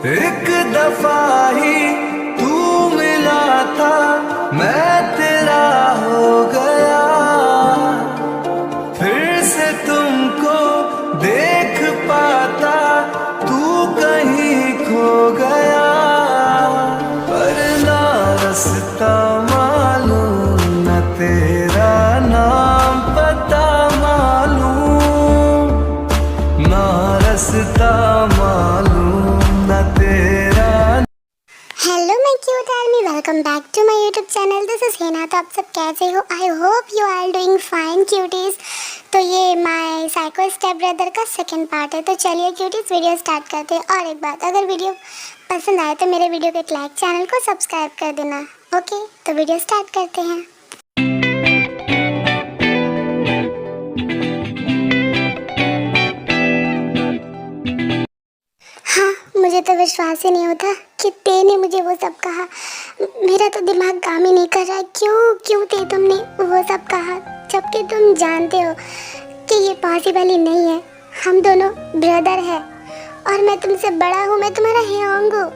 एक दफा ही तू मिला था, मैं तेरा हो गया। फिर से तुमको देख पाता, तू कहीं खो गया। पर ना रास्ता मालूम, न तेरा नाम पता मालूम, ना रास्ता मालूम न तेरा। Hello my cute army, welcome back to my YouTube channel. This is Hina. तो आप सब कैसे हो? I hope you are doing fine cuties. तो ये माय साइको स्टेप ब्रदर का सेकंड पार्ट है। तो चलिए क्यूटीज वीडियो स्टार्ट करते हैं। और एक बात, अगर वीडियो पसंद आए तो मेरे वीडियो को एक लाइक, चैनल को सब्सक्राइब कर देना। ओके, तो वीडियो स्टार्ट करते हैं। हाँ, मुझे तो विश्वास ही नहीं होता कि ते ने मुझे वो सब कहा। मेरा तो दिमाग काम ही नहीं कर रहा है। क्यों ते तुमने वो सब कहा, जबकि तुम जानते हो कि ये पॉसिबल ही नहीं है। हम दोनों ब्रदर हैं और मैं तुमसे बड़ा हूँ, मैं तुम्हारा ह्योंग हूँ।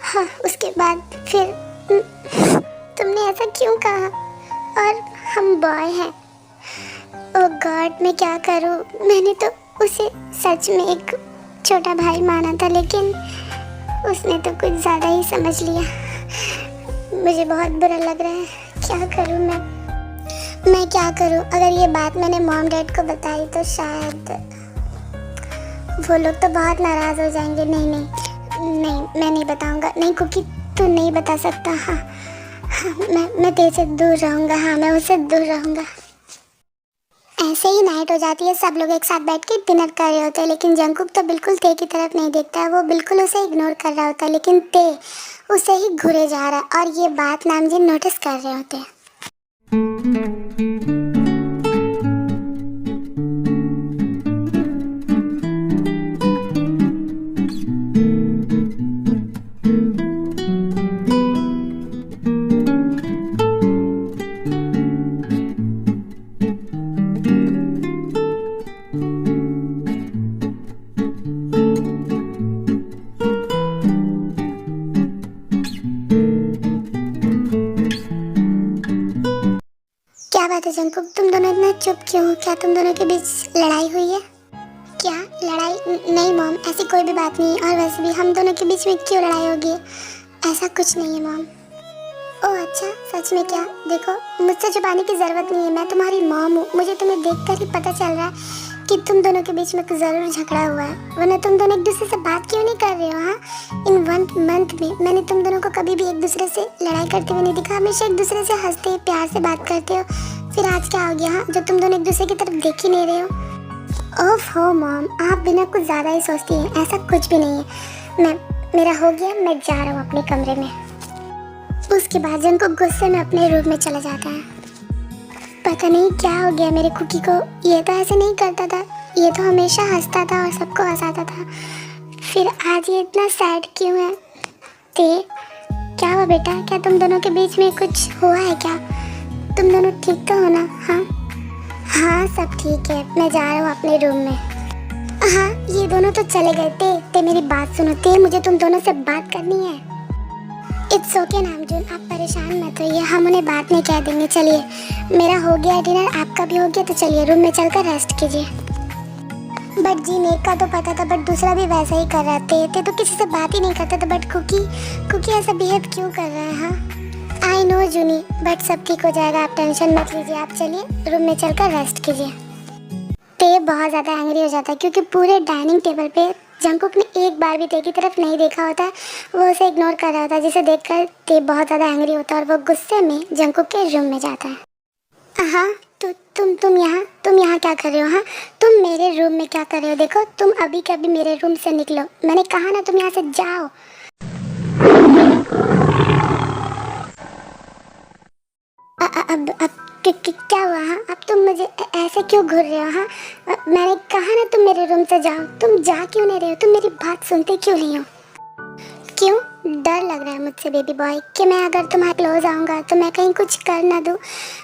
हाँ, उसके बाद फिर तुमने ऐसा क्यों कहा? और हम बॉय हैं। ओह गॉड, मैं क्या करूँ? मैंने तो उसे सच में एक छोटा भाई माना था, लेकिन उसने तो कुछ ज़्यादा ही समझ लिया। मुझे बहुत बुरा लग रहा है। क्या करूँ मैं क्या करूँ? अगर ये बात मैंने मॉम डैड को बताई तो शायद वो लोग तो बहुत नाराज़ हो जाएंगे। नहीं, मैं नहीं बताऊँगा। नहीं कुकी, तू नहीं बता सकता। हाँ, मैं तेरे से दूर रहूँगा। हाँ, मैं उससे दूर रहूँगा। ऐसे ही नाइट हो जाती है, सब लोग एक साथ बैठ के डिनर कर रहे होते हैं, लेकिन जंगकुक तो बिल्कुल ते की तरफ नहीं देखता है। वो बिल्कुल उसे इग्नोर कर रहा होता है, लेकिन ते उसे ही घूरे जा रहा है। और ये बात नामजीन नोटिस कर रहे होते हैं। क्या बात है जंगकुक, तुम दोनों इतना चुप क्यों हो? क्या तुम दोनों के बीच लड़ाई हुई है? क्या लड़ाई? नहीं मॉम, ऐसी कोई भी बात नहीं है। और वैसे भी हम दोनों के बीच में क्यों लड़ाई होगी? ऐसा कुछ नहीं है मॉम। ओह अच्छा, सच में? क्या? देखो, मुझसे छुपाने की ज़रूरत नहीं है। मैं तुम्हारी मॉम हूँ। मुझे तुम्हें देखकर ही पता चल रहा है कि तुम दोनों के बीच में कुछ ज़रूर झगड़ा हुआ है, वरना तुम दोनों एक दूसरे से बात क्यों नहीं कर रहे हो? हाँ, इन 1 मंथ में मैंने तुम दोनों को कभी भी एक दूसरे से लड़ाई करते हुए नहीं दिखा। हमेशा एक दूसरे से हंसते प्यार से बात करते हो। फिर आज क्या हो गया? हाँ, जो तुम दोनों एक दूसरे की तरफ देख ही नहीं रहे हो। ओफ हो मॉम, आप बिना कुछ ज़्यादा ही सोचती हैं। ऐसा कुछ भी नहीं है। मेरा हो गया, मैं जा रहा हूँ अपने कमरे में। उसके बाद जंको गुस्से में अपने रूम में चला जाता है। पता नहीं क्या हो गया मेरे कुकी को। ये तो ऐसे नहीं करता था, ये तो हमेशा हंसता था और सबको हंसाता था। फिर आज ये इतना सैड क्यों है? ते क्या हुआ बेटा? क्या तुम दोनों के बीच में कुछ हुआ है क्या? तुम दोनों ठीक तो हो ना? हाँ सब ठीक है। मैं जा रहा हूँ अपने रूम में। हाँ, ये दोनों तो चले गए। ते मेरी बात सुनो। ते मुझे तुम दोनों से बात करनी है। इट्स ओके नामजून, आप परेशान मत होइए, हम उन्हें बात नहीं कह देंगे। चलिए, मेरा हो गया डिनर, आपका भी हो गया, तो चलिए रूम में चलकर रेस्ट कीजिए। बट जी, एक का तो पता था, बट दूसरा भी वैसा ही कर रहा थे। तो किसी से बात ही नहीं करता था, बट कुकी ऐसा बिहेव क्यों कर रहा है? हाँ आई नो जूनी, बट सब ठीक हो जाएगा, आप टेंशन मत लीजिए। आप चलिए रूम में चलकर रेस्ट कीजिए। ते बहुत ज़्यादा एंग्री हो जाता है क्योंकि पूरे डाइनिंग टेबल पे जंगकुक ने एक बार भी ते की तरफ नहीं देखा होता है। वो उसे इग्नोर कर रहा होता है, जिसे देखकर ते बहुत ज़्यादा एंग्री होता है और वो गुस्से में जंगकुक के रूम में जाता है। हाँ, तो तुम यहाँ क्या कर रहे हो? हाँ, तुम मेरे रूम में क्या कर रहे हो? देखो, तुम अभी कभी मेरे रूम से निकलो। मैंने कहा ना, तुम यहाँ से जाओ। अब क्या हुआ? हाँ, अब तुम मुझे ऐसे क्यों घूर रहे हो? हाँ, मैंने कहा ना तुम मेरे रूम से जाओ। तुम जा क्यों नहीं रहे हो? तुम मेरी बात सुनते क्यों नहीं हो? क्यों? डर लग रहा है मुझसे बेबी बॉय कि मैं अगर तुम्हारे क्लोज आऊँगा तो मैं कहीं कुछ कर ना दूँ।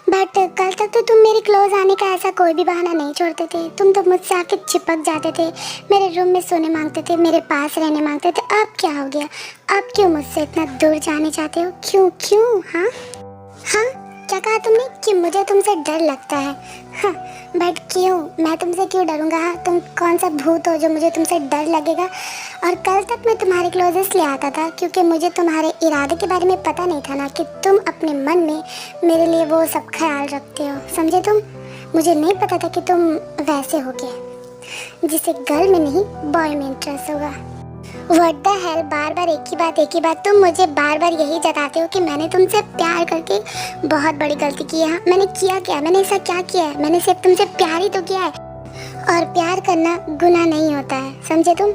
बट कल तक तो तुम मेरे क्लोज आने का ऐसा कोई भी बहाना नहीं छोड़ते थे। तुम तो मुझसे आके चिपक जाते थे, मेरे रूम में सोने मांगते थे, मेरे पास रहने मांगते थे। अब क्या हो गया? अब क्यों मुझसे इतना दूर जाने चाहते हो? क्यों क्यों? हाँ हाँ, क्या कहा तुमने कि मुझे तुमसे डर लगता है? हाँ, बट क्यों? मैं तुमसे क्यों डरूंगा? हाँ, तुम कौन सा भूत हो जो मुझे तुमसे डर लगेगा? और कल तक मैं तुम्हारे क्लोज इसलिए आता था क्योंकि मुझे तुम्हारे इरादे के बारे में पता नहीं था ना, कि तुम अपने मन में मेरे लिए वो सब ख्याल रखते हो। समझे तुम? मुझे नहीं पता था कि तुम वैसे हो गए जिसे गर्ल में नहीं बॉय में इंटरेस्ट होगा। व्हाट द हेल, बार बार एक ही बात। तुम मुझे बार बार यही जताते हो कि मैंने तुमसे प्यार करके बहुत बड़ी गलती की है। हाँ, मैंने किया क्या? मैंने ऐसा क्या किया है? मैंने सिर्फ तुमसे प्यार ही तो किया है, और प्यार करना गुनाह नहीं होता है। समझे तुम?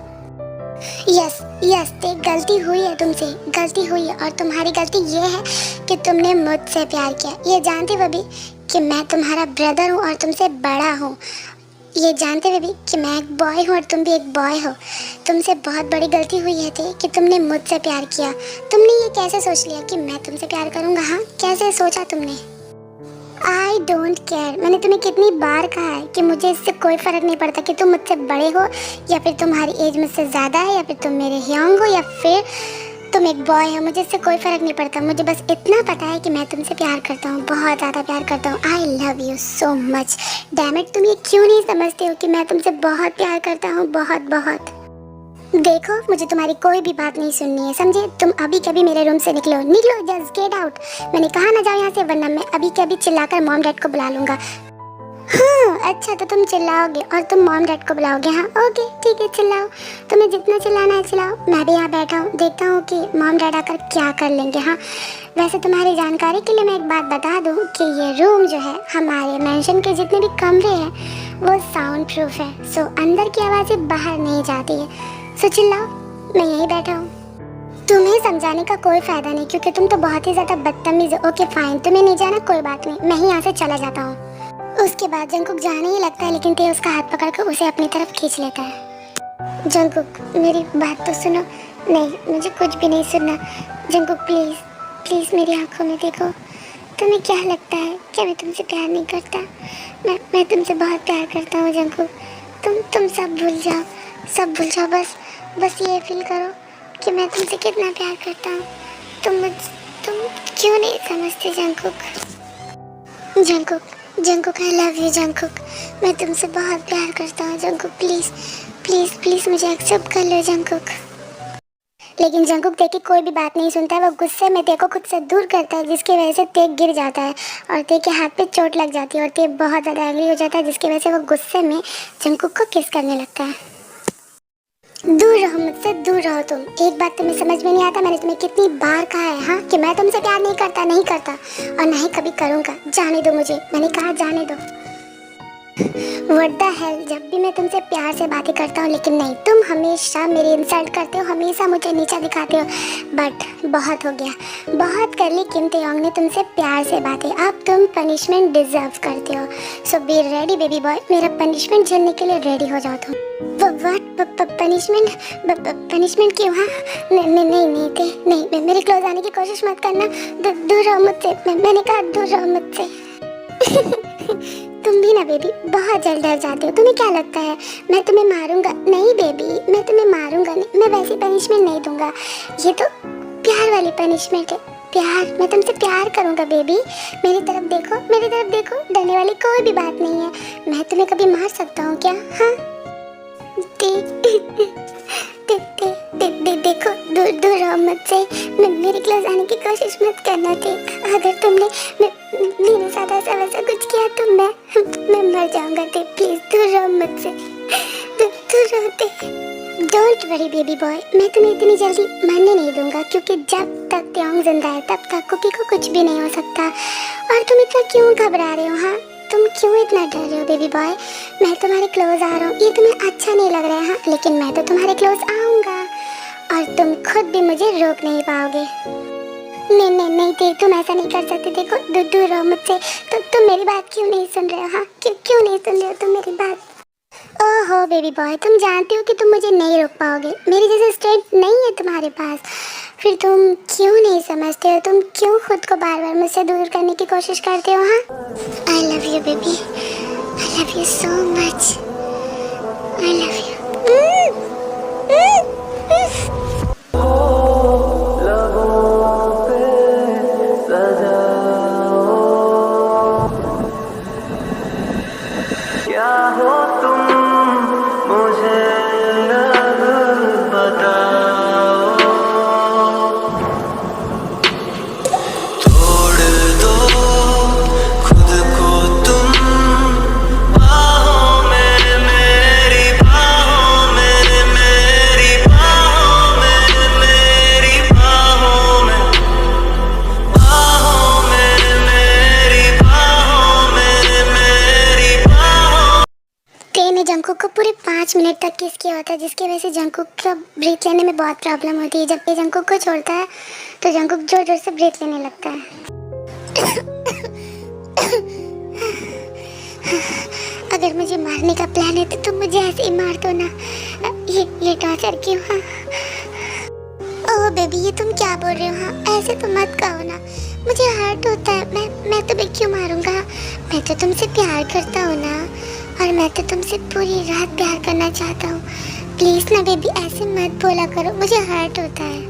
यस यस, ते गलती हुई है, तुमसे गलती हुई है, और तुम्हारी गलती ये है कि तुमने मुझसे प्यार किया, ये जानते हुए भी कि मैं तुम्हारा ब्रदर हूँ और तुमसे बड़ा हूँ। ये जानते हुए भी कि मैं एक बॉय हूँ और तुम भी एक बॉय हो। तुमसे बहुत बड़ी गलती हुई है थी कि तुमने मुझसे प्यार किया। तुमने ये कैसे सोच लिया कि मैं तुमसे प्यार करूँगा? हाँ, कैसे सोचा तुमने? I don't care. मैंने तुम्हें कितनी बार कहा है कि मुझे इससे कोई फ़र्क नहीं पड़ता कि तुम मुझसे बड़े हो या फिर तुम्हारी एज मुझसे ज़्यादा है, या फिर तुम मेरे यंग हो, या फिर तुम एक बॉय हो। मुझे इससे कोई फ़र्क नहीं पड़ता। मुझे बस इतना पता है कि मैं तुमसे प्यार करता हूँ, बहुत ज़्यादा प्यार करता हूँ। I love you so much. Damn it, तुम ये क्यों नहीं समझते हो कि मैं तुमसे बहुत प्यार करता हूँ? बहुत बहुत। देखो, मुझे तुम्हारी कोई भी बात नहीं सुननी है, समझे? तुम अभी कभी मेरे रूम से निकलो, निकलो, जस्ट गेट आउट। मैंने कहा ना जाओ यहाँ से, वरना मैं अभी कभी चिल्लाकर मॉम डैड को बुला लूँगा। हाँ अच्छा, तो तुम चिल्लाओगे और तुम मॉम डैड को बुलाओगे? हाँ ओके ठीक है, चिल्लाओ। तुम्हें जितना चिल्लाना है चिल्लाओ। मैं भी यहाँ बैठा हूँ, देखता हूँ कि मॉम डैड आकर क्या कर लेंगे। हाँ, वैसे तुम्हारी जानकारी के लिए मैं एक बात बता दूँ कि ये रूम जो है, हमारे मेंशन के जितने भी कमरे हैं वो साउंड प्रूफ है। सो अंदर की आवाज़ें बाहर नहीं जाती है। सो चिल्लाओ, मैं यहीं बैठा हूँ। तुम्हें समझाने का कोई फ़ायदा नहीं, क्योंकि तुम तो बहुत ही ज़्यादा बदतमीज़ हो। ओके फाइन, तुम्हें नहीं जाना, कोई बात नहीं, मैं ही यहाँ से चला जाता हूँ। उसके बाद जंकुक जाने ही लगता है, लेकिन ते उसका हाथ पकड़कर उसे अपनी तरफ खींच लेता है। जंकुक, मेरी बात तो सुनो। नहीं, मुझे कुछ भी नहीं सुनना। जंकुक प्लीज़ प्लीज़ मेरी आंखों में देखो। तुम्हें क्या लगता है कि मैं तुमसे प्यार नहीं करता? मैं तुमसे बहुत प्यार करता हूँ जंकुक। तुम सब भूल जाओ, सब भूल जाओ। बस ये फील करो कि मैं तुमसे कितना प्यार करता हूँ। तुम क्यों नहीं समझते Jungkook? Jungkook I love you Jungkook. मैं तुमसे बहुत प्यार करता हूँ जंकुक। प्लीज़ प्लीज़ प्लीज़ मुझे एक्सेप्ट कर लो जंकुक। लेकिन जंकुक ते की कोई भी बात नहीं सुनता है। वो गुस्से में ते को खुद से दूर करता है, जिसकी वजह से ते गिर जाता है और ते के हाथ पे चोट लग जाती है और ते बहुत ज़्यादा एंग्री हो जाता है, जिसकी वजह से वो गुस्से में जंकुक को किस करने लगता है। दूर रहो मुझसे, दूर रहो तुम। एक बात तुम्हें समझ में नहीं आता, मैंने तुम्हें कितनी बार कहा है हाँ कि मैं तुमसे प्यार नहीं करता और ना ही कभी करूँगा। जाने दो मुझे, मैंने कहा जाने दो। व्हाट द हेल, जब भी मैं तुमसे प्यार से बातें करता हूँ, लेकिन नहीं, तुम हमेशा मेरी इंसल्ट करते हो, हमेशा मुझे नीचा दिखाते हो। बट बहुत हो गया, बहुत कर ली किम तेयोंग ने तुमसे प्यार से बातें। अब तुम पनिशमेंट डिजर्व करते हो। सो बी रेडी बेबी बॉय, मेरा पनिशमेंट झेलने के लिए रेडी हो जाओ तुम। व्हाट पनिशमेंट क्यों? हाँ नहीं थे, नहीं, मेरे क्लोज आने की कोशिश मत करना। दूर रहो मुझसे, मैंने कहा दूर रहो मुझसे। तुम भी ना बेबी बहुत जल्द डर जाते हो। तुम्हें क्या लगता है मैं तुम्हें मारूंगा? नहीं बेबी, मैं तुम्हें मारूंगा नहीं, मैं वैसी पनिशमेंट नहीं दूंगा। ये तो प्यार वाली पनिशमेंट है। प्यार, मैं तुमसे प्यार करूंगा बेबी। मेरी तरफ देखो, मेरी तरफ देखो, डरने वाली कोई भी बात नहीं है। मैं तुम्हें कभी मार सकता हूँ क्या? हाँ देखो, दूर रहो मुझसे, मेरे क्लोज आने की कोशिश मत करना थी। अगर तुमने मेरे साथ ऐसा वैसा कुछ किया तो मैं मर जाऊंगा। प्लीज दूर रहो मुझसे, दूर रहो। डोंट वरी बेबी बॉय, मैं तुम्हें इतनी जल्दी मरने नहीं दूंगा, क्योंकि जब तक तेयोंग जिंदा है तब तक कुकी को कुछ भी नहीं हो सकता। और तुम इतना क्यों घबरा रहे हो? हाँ, तुम क्यों इतना डर रहे हो बेबी बॉय? मैं तुम्हारे क्लोज आ रहा हूँ, ये तुम्हें अच्छा नहीं लग रहा है हाँ, लेकिन मैं तो तुम्हारे क्लोज आऊँगा और तुम खुद भी मुझे रोक नहीं पाओगे। नहीं देख, तुम ऐसा नहीं कर सकते। देखो, दूर रहो मुझसे। तुम मेरी बात क्यों नहीं सुन रहे हो? हाँ, क्यों नहीं सुन रहे हो तुम मेरी बात? ओहो, ओ बेबी बॉय, तुम जानती हो कि तुम मुझे नहीं रोक पाओगे। मेरी जैसे स्ट्रेंथ नहीं है तुम्हारे पास, फिर तुम क्यों नहीं समझते हो? तुम क्यों खुद को बार बार मुझसे दूर करने की कोशिश करते हो? हाँ, I love you baby, I love you so much, I love you. क्या हो तुम मुझे अब बताओ, छोड़ दो खुद को तुम बाहों में, मेरी बाहों में, मेरी बाहों में, मेरी बाहों में, बाहों में, मेरी बाहों में, मेरी बाहों। ट्रे ने जंकुक को पूरे 5 मिनट तक किस किया होता है, जिसकी वजह से जंकुक को ब्रीथ लेने में बहुत प्रॉब्लम होती है। जब ये जंकुक को छोड़ता है तो जंकुक जोर जोर से ब्रीथ लेने लगता है। अगर मुझे मारने का प्लान है तो तुम मुझे ऐसे ही मार दो ना। ये टॉर्चर क्यों? हाँ, ओह बेबी, ये तुम क्या बोल रहे हो? हाँ, ऐसे तो मत कहो ना, मुझे हर्ट होता है। मैं तुम्हें क्यों मारूंगा? मैं तो तुमसे प्यार करता हूँ ना, और मैं तो तुमसे पूरी रात प्यार करना चाहता हूँ। प्लीज ना बेबी, ऐसे मत बोला करो, मुझे हर्ट होता है।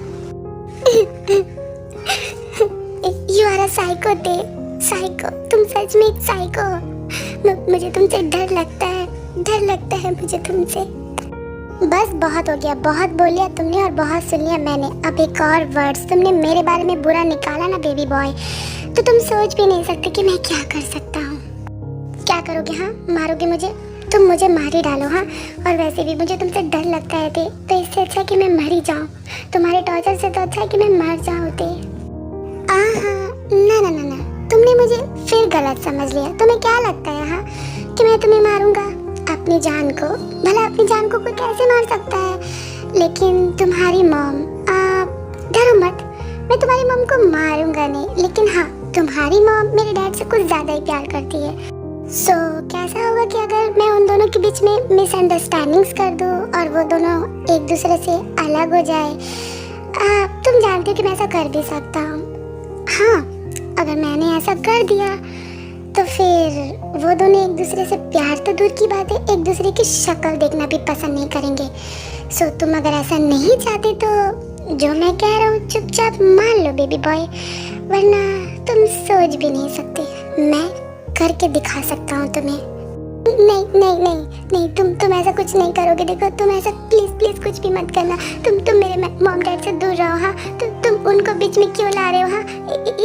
यू आर अ साइको दे, साइको, तुम सच में एक साइको हो। मुझे तुमसे डर लगता है मुझे तुमसे। बस बहुत हो गया, बहुत बोल लिया तुमने और बहुत सुन लिया मैंने। अब एक और वर्ड्स तुमने मेरे बारे में बुरा निकाला ना बेबी बॉय, तो तुम सोच भी नहीं सकते कि मैं क्या कर सकता हूँ। क्या करोगे? हाँ, मारोगे मुझे? तुम मुझे मार ही डालो। हाँ, और वैसे भी मुझे तुमसे डर लगता है तो इससे अच्छा कि मैं मर ही जाऊँ। तुम्हारे टॉर्चर से तो अच्छा है कि मैं मर जाऊँ। ना ना ना ना, तुमने मुझे फिर गलत समझ लिया। तुम्हें क्या लगता है हाँ कि मैं तुम्हें मारूंगा? अपनी जान को, भला अपनी जान को कोई कैसे मार सकता है? लेकिन तुम्हारी मॉम, डरो मत, मैं तुम्हारी मॉम को मारूंगा नहीं, लेकिन हाँ, तुम्हारी मॉम मेरे डैड से कुछ ज्यादा ही प्यार करती है। सो कैसा होगा कि अगर मैं उन दोनों के बीच में मिसअंडरस्टैंडिंग्स कर दूं और वो दोनों एक दूसरे से अलग हो जाए? तुम जानते हो कि मैं ऐसा कर भी सकता हूँ। हाँ, अगर मैंने ऐसा कर दिया तो फिर वो दोनों एक दूसरे से प्यार तो दूर की बात है, एक दूसरे की शक्ल देखना भी पसंद नहीं करेंगे। सो तुम अगर ऐसा नहीं चाहते तो जो मैं कह रहा हूँ चुपचाप मान लो बेबी बॉय, वरना तुम सोच भी नहीं सकते, मैं करके दिखा सकता हूँ तुम्हें। नहीं नहीं नहीं नहीं, तुम ऐसा कुछ नहीं करोगे। देखो, तुम ऐसा प्लीज कुछ भी मत करना। तुम मेरे मॉम डैड से दूर रहो। हाँ, तुम उनको बीच में क्यों ला रहे हो? हाँ,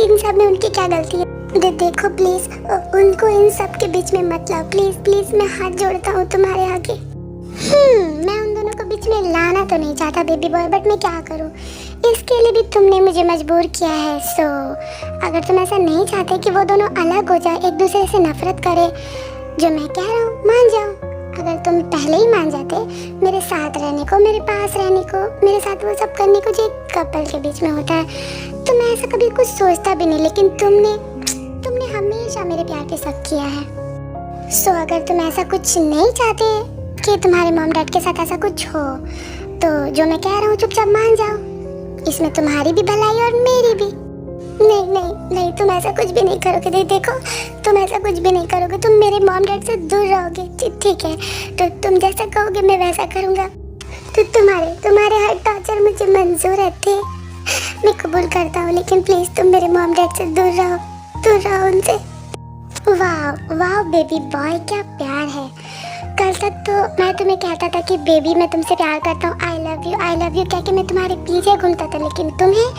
इन सब में उनकी क्या गलती है? देखो प्लीज, उनको इन सब के बीच में मत लाओ। प्लीज मैं हाथ जोड़ता हूँ तुम्हारे आगे। मैं उन दोनों को बीच में लाना तो नहीं चाहता बेबी बॉय, बट मैं क्या करूँ? इसके लिए भी तुमने मुझे मजबूर किया है। सो अगर तुम ऐसा नहीं चाहते कि वो दोनों अलग हो जाए, एक दूसरे से नफरत करे, जो मैं कह रहा हूँ मान जाओ। अगर तुम पहले ही मान जाते मेरे साथ रहने को, मेरे पास रहने को, मेरे साथ वो सब करने को जो एक कपल के बीच में होता है, तो मैं ऐसा कभी कुछ सोचता भी नहीं। लेकिन तुमने हमेशा मेरे प्यार के साथ किया है। सो अगर तुम ऐसा कुछ नहीं चाहते कि तुम्हारे मॉम डैड के साथ ऐसा कुछ हो, तो जो मैं कह रहा हूँ चुपचाप मान जाओ। इसमें तुम्हारी भी भलाई और मेरी भी। नहीं, तुम ऐसा कुछ भी नहीं करोगे। देखो, तुम ऐसा कुछ भी नहीं करोगे। तुम मेरे मॉम डैड से दूर रहोगे, ठीक है? तो तुम जैसा कहोगे मैं वैसा करूँगा। तो तुम्हारे हर टॉर्चर मुझे मंजूर है थे, मैं कबूल करता हूँ, लेकिन प्लीज तुम मेरे मॉम डैड से दूर रहो उनसे। वाह बेबी बॉय, क्या प्यार है। कल तक तो मैं तुम्हें कहता था कि बेबी मैं तुमसे प्यार करता हूँ, आई लव यू कह के मैं तुम्हारे पीछे घूमता था, लेकिन तुम्हें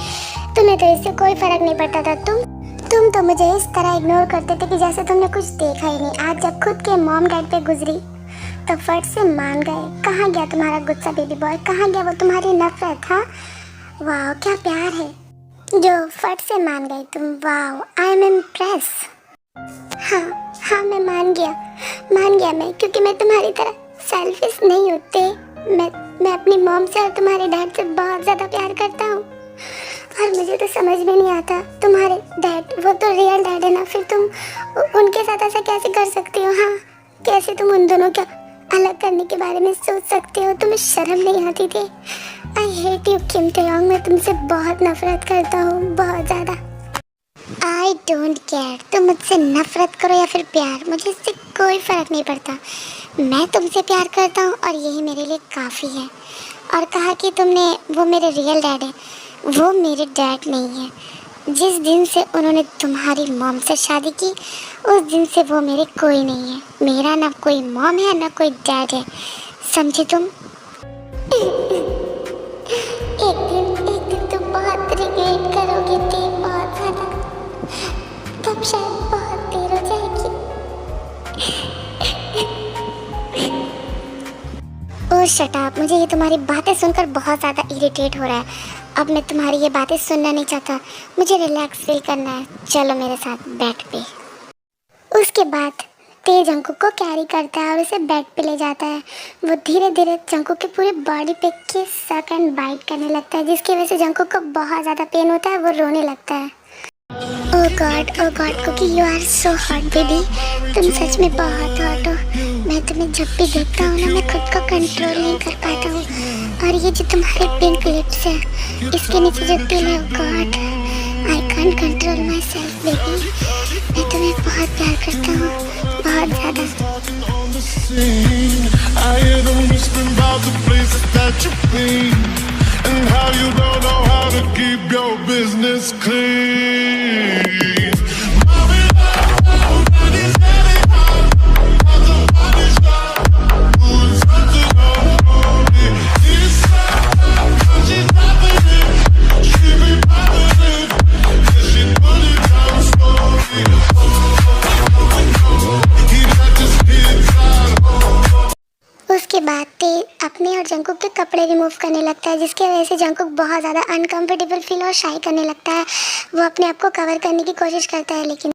तो इससे कोई फर्क नहीं पड़ता था। तुम तो मुझे इस तरह इग्नोर करते थे कि जैसे तुमने कुछ देखा ही नहीं। आज जब खुद के मॉम डैड पे गुजरी तो फट से मान गए। कहाँ गया तुम्हारा गुस्सा बेबी बॉय? कहाँ गया वो तुम्हारी नफरत? हाँ, वाह क्या प्यार है जो फट से मान गए तुम। वाह, आई एम इम्प्रेस। हाँ, मैं मान गया मैं, क्योंकि मैं तुम्हारी तरह सेल्फिश नहीं होते। मैं अपनी मॉम से और तुम्हारे डैड से बहुत ज़्यादा प्यार करता हूँ, और मुझे तो समझ में नहीं आता तुम्हारे डैड, वो तो रियल डैड है ना, फिर तुम उनके साथ ऐसा कैसे कर सकती हो? हाँ, कैसे तुम उन दोनों का अलग करने के बारे में सोच सकते हो? तुम्हें शर्म नहीं आती थी? आई हेट यू किम ताeyong, मैं तुमसे बहुत नफरत करता हूँ, बहुत ज़्यादा। आई डोंट केयर, तुम मुझसे नफरत करो या फिर प्यार, मुझे इससे कोई फ़र्क नहीं पड़ता। मैं तुमसे प्यार करता हूँ और यही मेरे लिए काफ़ी है। और कहा कि तुमने वो मेरे रियल डैड है, वो मेरे डैड नहीं है। जिस दिन से उन्होंने तुम्हारी मॉम से शादी की, उस दिन से वो मेरे कोई नहीं है। मेरा ना कोई मॉम है ना कोई डैड है, समझे तुम? एक दिन तुम बहुत रिग्रेट करोगे थे, बहुत ज़्यादा। तब शायद बहुत देर हो जाएगी। ओह शट अप, मुझे ये तुम्हारी बातें सुनकर बहुत ज़्यादा इरिटेट हो रहा है। अब मैं तुम्हारी ये बातें सुनना नहीं चाहता, मुझे रिलैक्स फील करना है। चलो मेरे साथ बेड पे। उसके बाद ते जंकुक को कैरी करता है और उसे बेड पे ले जाता है। वो धीरे धीरे जंकुक के पूरे बॉडी पे किस सक एंड बाइट करने लगता है, जिसकी वजह से जंकुक को बहुत ज़्यादा पेन होता है। वो रोने लगता है। Oh god Cookie, you are so hot baby, तुम सच में बहुत हॉट हो। मैं तुम्हें जब भी देखता हूँ ना, मैं खुद को कंट्रोल नहीं कर पाता हूँ। और ये जो तुम्हारे पिंक लिप्स है, इसके नीचे जो तिल है, God I can't control my self baby. मैं तुम्हें बहुत प्यार करता हूँ, बहुत ज़्यादा। I hear them whispering about the places that you've been and how you don't know how to keep your business clean. उसके बाद ते अपने और जंकुक के कपड़े रिमूव करने लगता है, जिसकी वजह से जंकुक बहुत ज़्यादा अनकंफर्टेबल फील और शाई करने लगता है। वो अपने आप को कवर करने की कोशिश करता है, लेकिन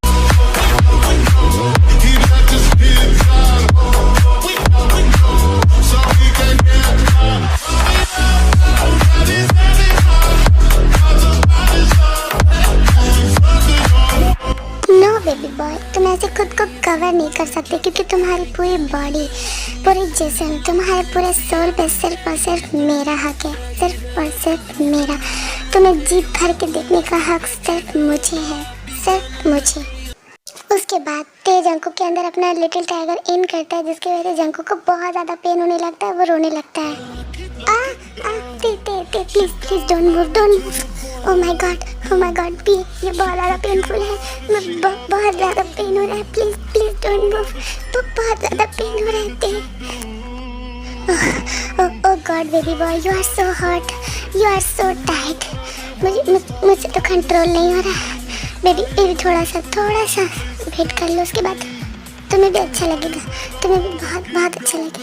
नो बेबी बॉय, तुम ऐसे खुद को कवर नहीं कर सकते, क्योंकि तुम्हारी पूरी बॉडी, पूरी जिस्म, तुम्हारे पूरे सोल पे सिर्फ और सिर्फ मेरा हक है, सिर्फ और सिर्फ मेरा। तुम्हें जीत भर के देखने का हक सिर्फ मुझे है, सिर्फ मुझे। उसके बाद ते जंकुक के अंदर अपना लिटिल टाइगर इन करता है, जिसकी वजह से जंकुक को बहुत ज़्यादा पेन होने लगता है। वो रोने लगता है। ते please don't move. Oh my God भी, ये बहुत ज़्यादा पेनफुल है। मैं बहुत ज़्यादा पेन हो रहा है, प्लीज डोंट मूव। तो बहुत ज़्यादा पेन हो रहा है ते। Oh god baby boy, you are so hot, you are so tight. मुझसे तो कंट्रोल नहीं हो रहा है बेबी। थोड़ा सा वेट कर लो, उसके बाद तुम्हें भी अच्छा लगेगा, तुम्हें भी बहुत अच्छा लगेगा।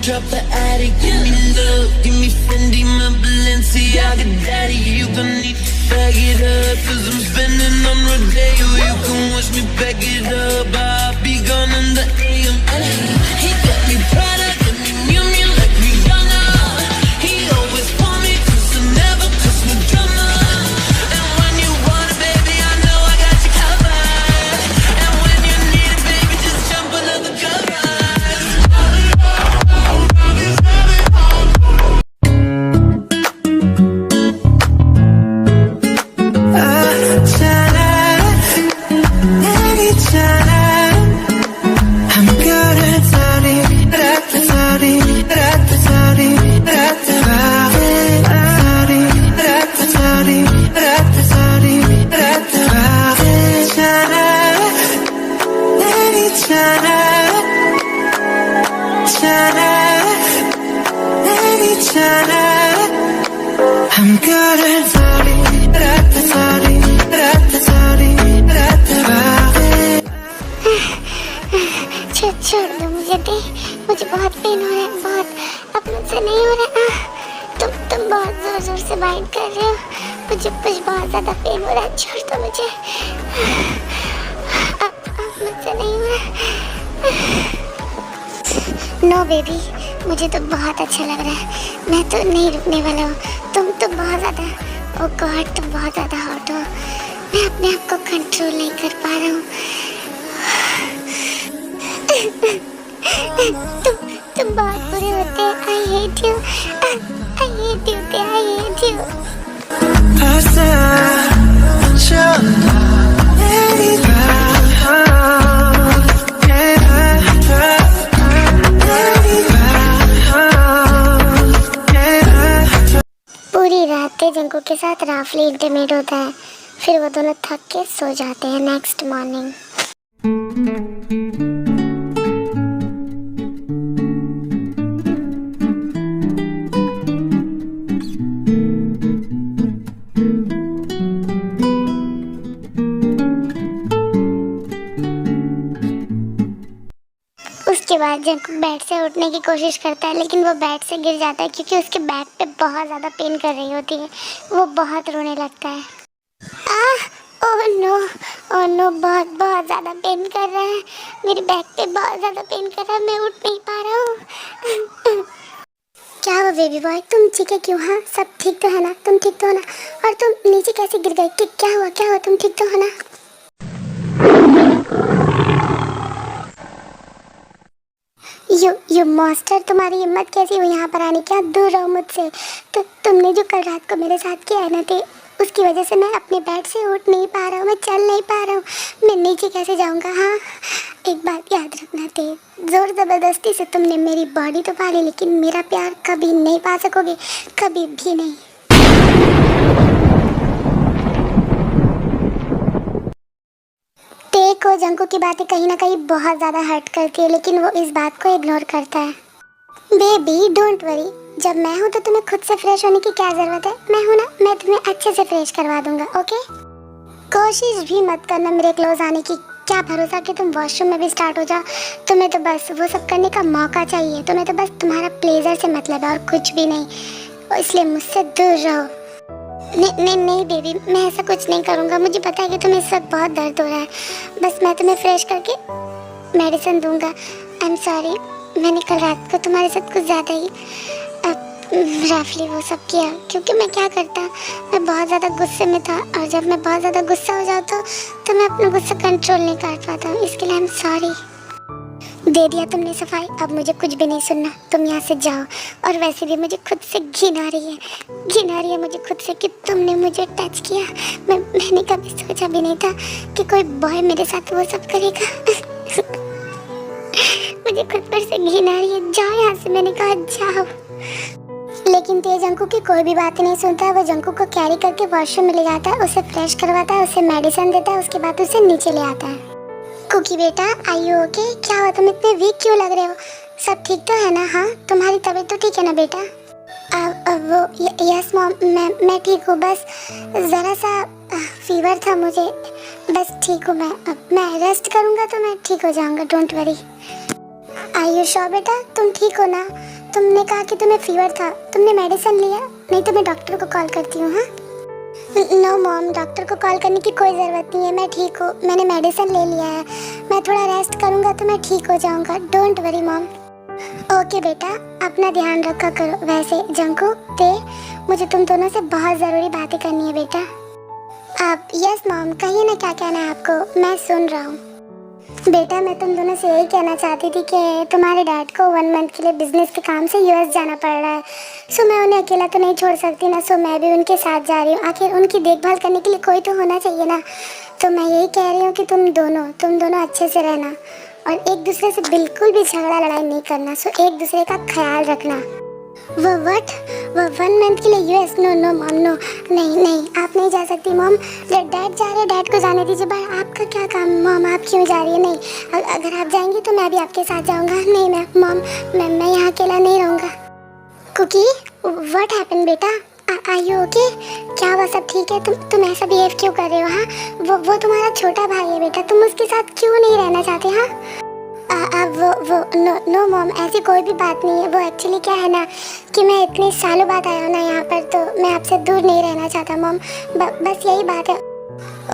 Drop the attic, give me love, give me Fendi, my Balenciaga daddy. You gon' need to bag it up, 'cause I'm spending on Rodeo. You can watch me back it up, I'll be gone in the AM. He got me Prada, got me Miu Miu, like me younger. He always want me, 'cause I never cause me drama. And when you want it, baby, I know I got you covered. And when you need it, baby, just jump under the covers. I'm good at sorry, sorry, sorry. दे, मुझे बहुत pen हो रहा है, बहुत। अब मुझसे नहीं हो रहा। तुम बहुत जोर जोर से बाइट कर रहे हो, मुझे बहुत ज़्यादा पेन हो रहा है, छोड़ दो मुझे। अब मुझसे नहीं हो रहा। नो बेबी, मुझे तो बहुत अच्छा लग रहा है, मैं तो नहीं रुकने वाला हूँ। तुम तो बहुत ज़्यादा, ओ गॉड, तुम बहुत ज़्यादा हॉट हो, मैं अपने आप को कंट्रोल नहीं कर पा रहा हूँ। तुम बहुत बुरे होते हैं, I hate you, I hate you, I hate you. पूरी रात जंकू के साथ राफली इंटीमेट होता है, फिर वो दोनों थक के सो जाते हैं। नेक्स्ट मॉर्निंग उसके बाद जंकू बेड से उठने की कोशिश करता है, लेकिन वो बेड से गिर जाता है क्योंकि उसके बैक पे बहुत ज़्यादा पेन कर रही होती है। वो बहुत रोने लगता है। ओह नो, बहुत बहुत ज़्यादा पेन कर रहा है, मेरे बैक पे बहुत ज़्यादा पेन कर रहा है, मैं उठ नहीं पा रहा हूँ। क्या हुआ बेबी बॉय, तुम ठीक है क्यों? हाँ, सब ठीक तो है ना? तुम ठीक तो हो ना? और तुम नीचे कैसे गिर गए? क्या हुआ? तुम ठीक तो हो ना? यू मास्टर, तुम्हारी हिम्मत कैसी हुई यहाँ पर आने की? दूर रहो मुझसे। तो तुमने जो कल रात को मेरे साथ किया है ना, उसकी वजह से मैं अपने बेड से उठ नहीं पा रहा हूँ, मैं चल नहीं पा रहा हूँ, मैं नीचे कैसे जाऊँगा? हाँ, एक बात याद रखना, जोर ज़बरदस्ती से तुमने मेरी बॉडी तो पा ली, लेकिन मेरा प्यार कभी नहीं पा सकोगे, कभी भी नहीं। को जंकू की बातें कहीं ना कहीं बहुत ज़्यादा हर्ट करती है, लेकिन वो इस बात को इग्नोर करता है। बेबी डोंट वरी, जब मैं हूँ तो तुम्हें खुद से फ्रेश होने की क्या ज़रूरत है? मैं हूँ ना, मैं तुम्हें अच्छे से फ्रेश करवा दूंगा, ओके? कोशिश भी मत करना मेरे क्लोज आने की, क्या भरोसा कि तुम वॉशरूम में भी स्टार्ट हो जाओ। तुम्हें तो बस वो सब करने का मौका चाहिए, तुम्हें तो बस तुम्हारा प्लेजर से मतलब है और कुछ भी नहीं, इसलिए मुझसे दूर रहो। नहीं बेबी, मैं ऐसा कुछ नहीं करूँगा, मुझे पता है कि तुम्हें इस वक्त बहुत दर्द हो रहा है, बस मैं तुम्हें फ्रेश करके मेडिसिन दूंगा। आई एम सॉरी, मैंने कल रात को तुम्हारे साथ कुछ ज़्यादा ही रफली वो सब किया, क्योंकि मैं क्या करता, मैं बहुत ज़्यादा गुस्से में था, और जब मैं बहुत ज़्यादा गुस्सा हो जाता तो मैं अपना गुस्सा कंट्रोल नहीं कर पाता हूँ, इसके लिए आई एम सॉरी। दे दिया तुमने सफाई, अब मुझे कुछ भी नहीं सुनना, तुम यहाँ से जाओ। और वैसे भी मुझे खुद से घिन आ रही है मुझे खुद से कि तुमने मुझे टच किया। मैंने कभी सोचा भी नहीं था कि कोई बॉय मेरे साथ वो सब करेगा। मुझे खुद पर से घिन आ रही है, जाओ यहाँ से, मैंने कहा जाओ। लेकिन जंकू की कोई भी बात नहीं सुनता है। वो जंकू को कैरी करके वॉशरूम में ले जाता है, उसे फ्रेश करवाता है, उसे मेडिसिन देता है, उसके बाद उसे नीचे ले आता है। कुकी बेटा, आई यू ओके? क्या हुआ, तुम इतने वीक क्यों लग रहे हो? सब ठीक तो है ना? हाँ, तुम्हारी तबीयत तो ठीक है ना बेटा? यस मॉम, मैं ठीक हूँ, बस ज़रा सा फीवर था मुझे, बस ठीक हूँ मैं रेस्ट करूँगा तो मैं ठीक हो जाऊँगा, don't worry. I you sure बेटा, तुम ठीक हो ना? तुमने कहा कि तुम्हें फीवर था, तुमने मेडिसिन लिया? नहीं तो मैं डॉक्टर को कॉल करती हूँ। हाँ, नो मॉम, डॉक्टर को कॉल करने की कोई ज़रूरत नहीं है, मैं ठीक हूँ, मैंने मेडिसिन ले लिया है, मैं थोड़ा रेस्ट करूँगा तो मैं ठीक हो जाऊँगा, डोंट वरी मॉम। ओके बेटा, अपना ध्यान रखा करो। वैसे जंकू, मुझे तुम दोनों से बहुत ज़रूरी बातें करनी है बेटा। आप? यस मॉम, कहिए ना, क्या कहना है आपको, मैं सुन रहा हूँ। बेटा, मैं तुम दोनों से यही कहना चाहती थी कि तुम्हारे डैड को 1 मंथ के लिए बिजनेस के काम से यूएस जाना पड़ रहा है, सो मैं उन्हें अकेला तो नहीं छोड़ सकती ना, सो मैं भी उनके साथ जा रही हूँ। आखिर उनकी देखभाल करने के लिए कोई तो होना चाहिए ना। तो मैं यही कह रही हूँ कि तुम दोनों अच्छे से रहना और एक दूसरे से बिल्कुल भी झगड़ा लड़ाई नहीं करना, सो एक दूसरे का ख्याल रखना। वो 1 मंथ के लिए यूएस? नो मॉम, नो, नहीं, आप नहीं जा सकती मॉम, डैड जा रहे हैं, डैड को जाने दीजिए। बाय, आपका क्या काम मॉम, आप क्यों जा रही है? नहीं, अगर आप जाएंगी तो मैं भी आपके साथ जाऊंगा। नहीं मॉम, मैं यहाँ अकेला नहीं रहूँगा। कुकी, व्हाट हैपेंड बेटा? Are you okay? क्या हुआ, सब ठीक है? तुम ऐसा बिहेव क्यों कर रहे हो? हाँ, वो तुम्हारा छोटा भाई है बेटा, तुम उसके साथ क्यों नहीं रहना चाहते? हाँ, वो नो मॉम, ऐसी कोई भी बात नहीं है। वो एक्चुअली क्या है ना कि मैं इतने सालों बाद आया हूँ ना यहाँ पर, तो मैं आपसे दूर नहीं रहना चाहता मॉम, बस यही बात है।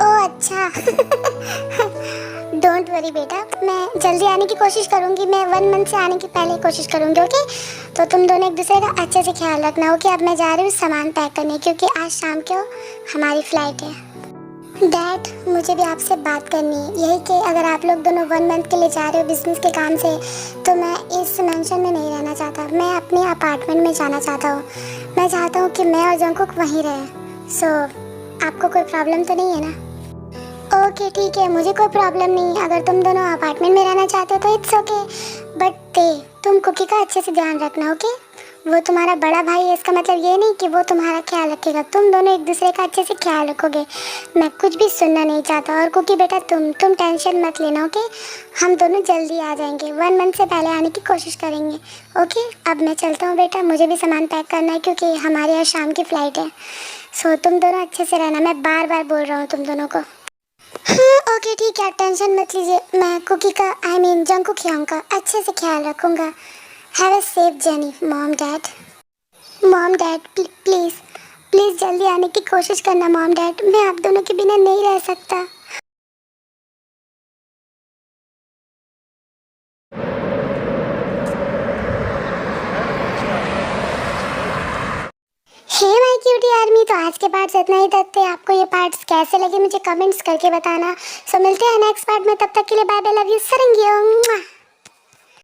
ओह अच्छा। डोंट वरी बेटा, मैं जल्दी आने की कोशिश करूँगी। मैं 1 मंथ से आने की पहले कोशिश करूँगी, ओके? तो तुम दोनों एक दूसरे का अच्छे से ख्याल रखना, ओके? अब मैं जा रही हूँ सामान पैक करने, क्योंकि आज शाम को हमारी फ़्लाइट है। डैड, मुझे भी आपसे बात करनी है, यही कि अगर आप लोग दोनों 1 मंथ के लिए जा रहे हो बिजनेस के काम से, तो मैं इस मेंशन में नहीं रहना चाहता। मैं अपने अपार्टमेंट में जाना चाहता हूँ। मैं चाहता हूँ कि मैं और जंकुक वहीं रहें। सो आपको कोई प्रॉब्लम तो नहीं है ना? ओके ठीक है, मुझे कोई प्रॉब्लम नहीं है। अगर तुम दोनों अपार्टमेंट में रहना चाहते हो तो इट्स ओके, बट तुम कुकी का अच्छे से ध्यान रखना, ओके? वो तुम्हारा बड़ा भाई है, इसका मतलब ये नहीं कि वो तुम्हारा ख्याल रखेगा। तुम दोनों एक दूसरे का अच्छे से ख्याल रखोगे। मैं कुछ भी सुनना नहीं चाहता। और कुकी बेटा, तुम टेंशन मत लेना, ओके? हम दोनों जल्दी आ जाएंगे। 1 मंथ से पहले आने की कोशिश करेंगे, ओके? अब मैं चलता हूँ बेटा, मुझे भी सामान पैक करना है, क्योंकि हमारे यहाँ शाम की फ़्लाइट है। सो तुम दोनों अच्छे से रहना, मैं बार बार बोल रहा हूँ तुम दोनों को। हाँ ओके ठीक है, टेंशन मत लीजिए। मैं कुकी का जंकुक का अच्छे से ख्याल रखूँगा। Have a safe journey mom dad. Mom dad please जल्दी आने की कोशिश करना मॉम डैड। मैं आप दोनों के बिना नहीं रह सकता। हे माय क्यूटी आर्मी, तो आज के पार्ट्स इतना ही तक थे। आपको ये पार्ट्स कैसे लगे मुझे कमेंट्स करके बताना। सो मिलते हैं नेक्स्ट पार्ट में, तब तक के लिए बाय बाय, लव यू, सरंगियो।